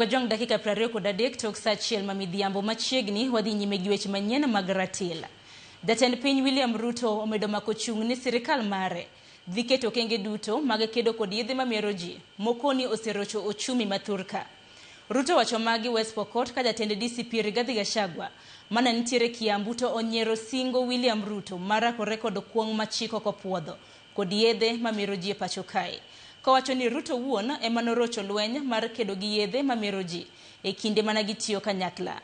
Kajong dakika 23 tok sa achiel mamidhiambo machiegni wadhi nyime gi weche manyien mag ratila. Jatend piny William Ruto omedo mako chung' ni sirikal mare dhi keto okenge duto mag kedo kod yedhe mamero ji mokoni oserocho ochumi mathurka. Ruto wacho magi West Pokot ka jatend DCP Rigathi Gachagua mana nitiere Kiambu to onyiero singo William Ruto marakore kod kuong' machiko kopuodho kod yedhe mamero ji e pacho kae. Kawacho ni Ruto wuon ema norocho lweny mar kedo gi yedhe mamero ji e kinde mana gitiyo kanyakla.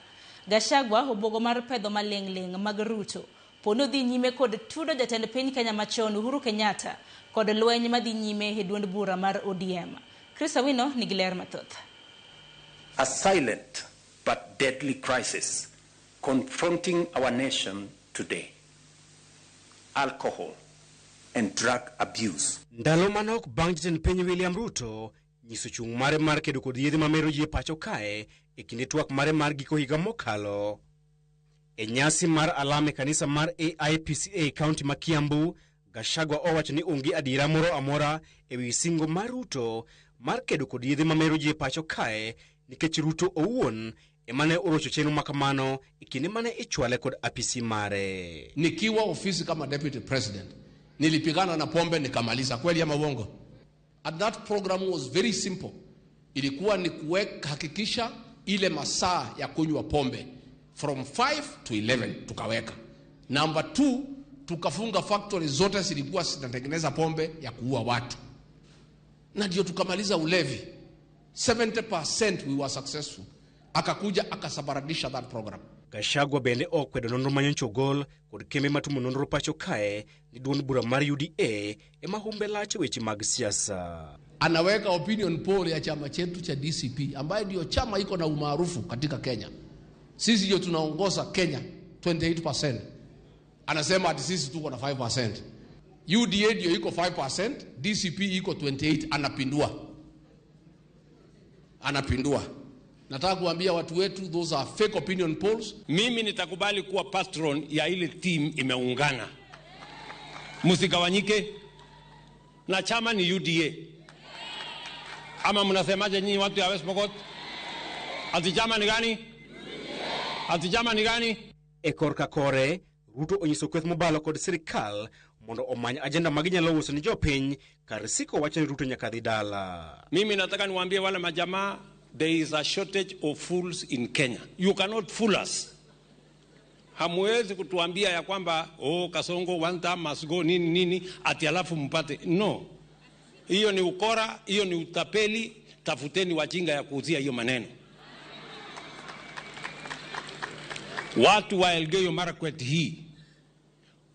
Gachagua obogo mar pedho maleng' mag Ruto pono dhi nyime kod tudo jatend piny Kenya machon Uhuru Kenyatta kod lweny madhi nyime e duond bura mar ODM. Chris Awino nigi ler mathoth. A silent but deadly crisis confronting our nation today. Alcohol and drug abuse. Ndalo manok bang' jatend piny William Ruto nyiso chung' mare mar kedo kod yedhe mamero ji e pacho kae e kinde twak mare mar giko higa mokalo. E nyasi mar alame kanisa mar AIPCA kaunti ma Kiambu, Gachagua owacho ni onge adiera moro amora e wi singo mar Ruto mar kedo kod yedhe mamero ji e pacho kae nikech Ruto owuon emane orocho chenro makamano e kinde mane ichwale kod apisi mare. Nikiwa ofisi kama deputy president nilipigana na pombe nikamaliza, kweli ama uongo? And that program was very simple. Ilikuwa ni kuhakikisha ile masaa ya kunywa pombe from 5 to 11 tukaweka. Number 2, tukafunga factory zote zilikuwa zinatengeneza pombe ya kuua watu. Na ndio tukamaliza ulevi. 70% we were successful. Akakuja akasabaradisha that program. Gachagua bende okwedo nonro manyoncho gol kod kembe matumo nonro pacho kae ni duond bura mar UDA ema humbe lach weche mag siasa. Anaweka opinion poll ya chama chetu cha DCP ambaye ndio chama iko na umaarufu katika Kenya. Sisi ndio tunaongoza Kenya 28%. Anasema ati sisi tuko na 5%. UDA ndio iko 5%, DCP iko 28%. Anapindua. Nataka kuambia watu wetu, those are fake opinion polls. Mimi nitakubali kuwa patron ya ile team imeungana. Musigawanyike. Na chama ni UDA. Ama mnasemaje nyinyi watu ya West Pokot? Ati chama ni gani? Ati chama ni gani? Korka kore, Ruto onyiso kweth mobalo kod sirikal mondo omany agenda maginyalo uso ni jopiny kar siko wacho ni Ruto nyaka dhi dala. Mimi nataka niwaambie wale majamaa, there is a shortage of fools in Kenya. You cannot fool us. Hamwezi kutuambia ya kwamba Kasongo one time must go nini ati alafu mpate. No. Hiyo ni ukora, hiyo ni utapeli. Tafuteni wajinga ya kuuzia hiyo maneno. Watu wa Elgeyo Marakwet hii,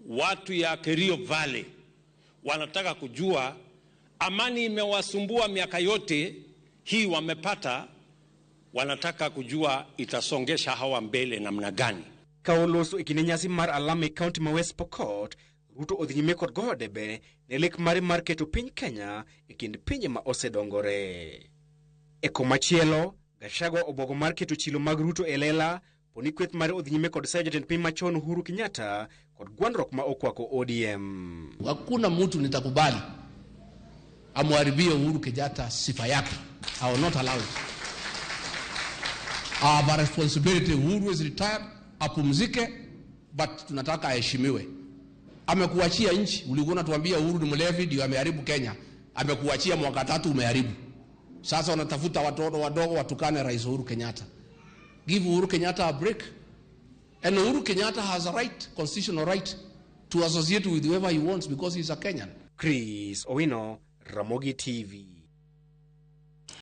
watu ya Kerio Valley wanataka kujua amani imewasumbua miaka yote hii wamepata, wanataka kujua itasongesha hawa mbele namna gani. Kaoloso ikine nyasi mar alame county ma West Pokot, Ruto odhinyime kod goyo debe ne lek mare mar keto piny Kenya e kind pinje ma osedongore. E komachielo, Gachagua obogo mar keto chilo mag Ruto e lela, poni kweth mare odhinyime kod sayo jatend piny machon Uhuru Kenyatta kod gwandruok ma okwako ODM. Hakuna mtu nitakubali amharibie Uhuru Kenyatta sifa yake. I will not allow it. Our responsibility, Uhuru is retired, apumzike, but tunataka aheshimiwe. Amekuachia nchi, ulikuwa unatuambia Uhuru ni mlevi ndio ameharibu Kenya. Amekuachia mwaka 3 umeharibu. Sasa wanatafuta watoto wadogo watukane Rais Uhuru Kenyatta. Give Uhuru Kenyatta a break. And Uhuru Kenyatta has a right, constitutional right, to associate with whoever he wants because he's a Kenyan. Chris Owino, Ramogi TV.